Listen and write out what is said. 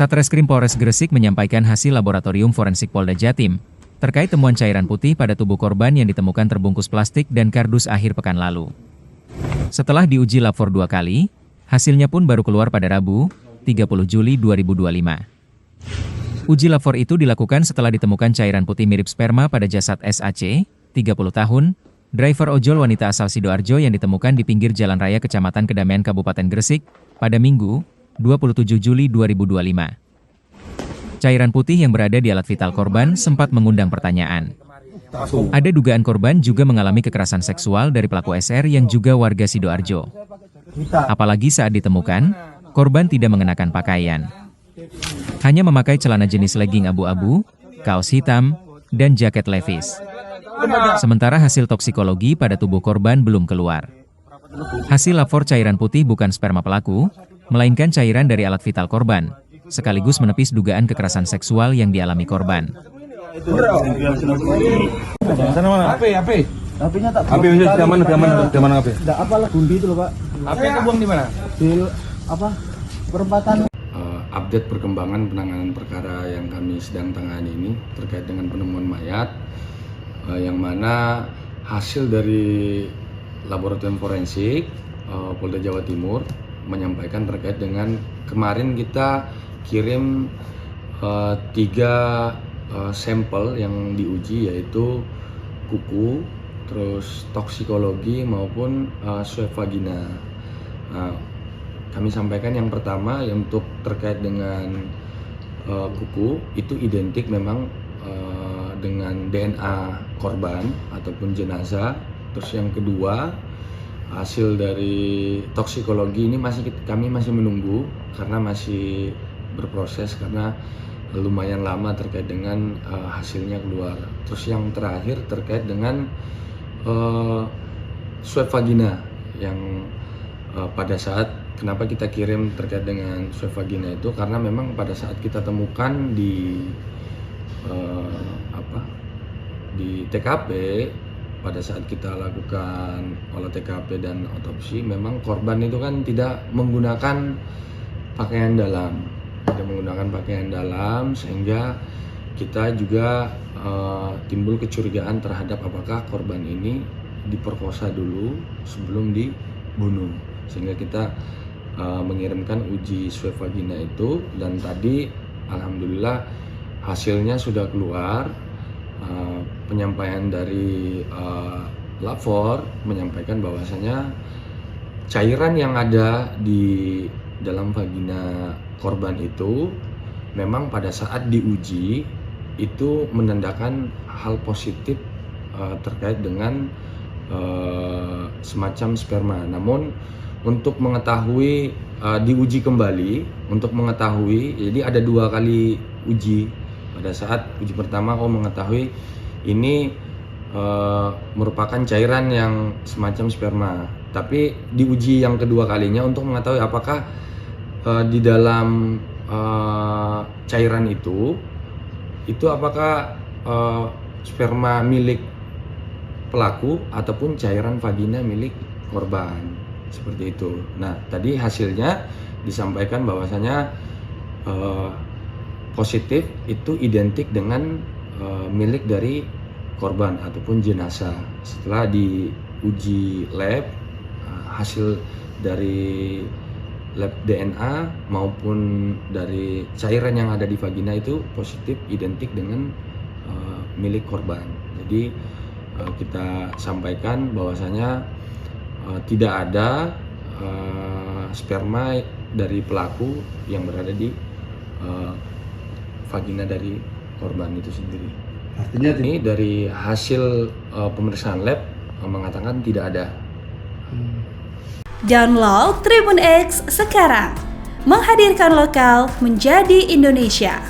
Satreskrim Polres Gresik menyampaikan hasil laboratorium forensik Polda Jatim terkait temuan cairan putih pada tubuh korban yang ditemukan terbungkus plastik dan kardus akhir pekan lalu. Setelah diuji lapor 2 kali, hasilnya pun baru keluar pada Rabu, 30 Juli 2025. Uji lapor itu dilakukan setelah ditemukan cairan putih mirip sperma pada jasad SAC, 30 tahun, driver ojol wanita asal Sidoarjo yang ditemukan di pinggir Jalan Raya Kecamatan Kedamaian Kabupaten Gresik pada Minggu, 27 Juli 2025. Cairan putih yang berada di alat vital korban sempat mengundang pertanyaan. Ada dugaan korban juga mengalami kekerasan seksual dari pelaku SR yang juga warga Sidoarjo. Apalagi saat ditemukan, korban tidak mengenakan pakaian. Hanya memakai celana jenis legging abu-abu, kaos hitam, dan jaket levis. Sementara hasil toksikologi pada tubuh korban belum keluar. Hasil lapor cairan putih bukan sperma pelaku, melainkan cairan dari alat vital korban, sekaligus menepis dugaan kekerasan seksual yang dialami korban. HP-nya tak. HP di mana HP? Enggak apalah gundi itu loh, Pak. HP-nya kebuang di mana? Di perempatan. Update perkembangan penanganan perkara yang kami sedang tangani ini terkait dengan penemuan mayat yang mana hasil dari laboratorium forensik Polda Jawa Timur menyampaikan terkait dengan kemarin kita kirim 3 sampel yang diuji, yaitu kuku, terus toksikologi maupun swab vagina. Kami sampaikan yang pertama untuk terkait dengan kuku itu identik memang dengan DNA korban ataupun jenazah. Terus yang kedua, hasil dari toksikologi ini kami masih menunggu karena masih berproses karena lumayan lama terkait dengan hasilnya keluar. Terus yang terakhir terkait dengan swab vagina yang pada saat kenapa kita kirim terkait dengan swab vagina itu karena memang pada saat kita temukan di TKP, pada saat kita lakukan olah TKP dan otopsi, memang korban itu kan tidak menggunakan pakaian dalam, sehingga kita juga timbul kecurigaan terhadap apakah korban ini diperkosa dulu sebelum dibunuh, sehingga kita mengirimkan uji swab vagina itu, dan tadi alhamdulillah hasilnya sudah keluar. Penyampaian dari lapor menyampaikan bahwasanya cairan yang ada di dalam vagina korban itu memang pada saat diuji itu menandakan hal positif terkait dengan semacam sperma. Namun untuk mengetahui diuji kembali untuk mengetahui, jadi ada 2 kali uji. Pada saat uji pertama mengetahui ini merupakan cairan yang semacam sperma, tapi diuji yang kedua kalinya untuk mengetahui apakah di dalam cairan itu apakah sperma milik pelaku ataupun cairan vagina milik korban, seperti itu. Nah, tadi hasilnya disampaikan bahwasanya positif itu identik dengan milik dari korban ataupun jenazah. Setelah diuji lab, hasil dari lab DNA maupun dari cairan yang ada di vagina itu positif identik dengan milik korban. Jadi kita sampaikan bahwasanya tidak ada sperma dari pelaku yang berada di vagina dari korban itu sendiri. Artinya ini dari hasil pemeriksaan lab mengatakan tidak ada. Download Tribun X sekarang, menghadirkan lokal menjadi Indonesia.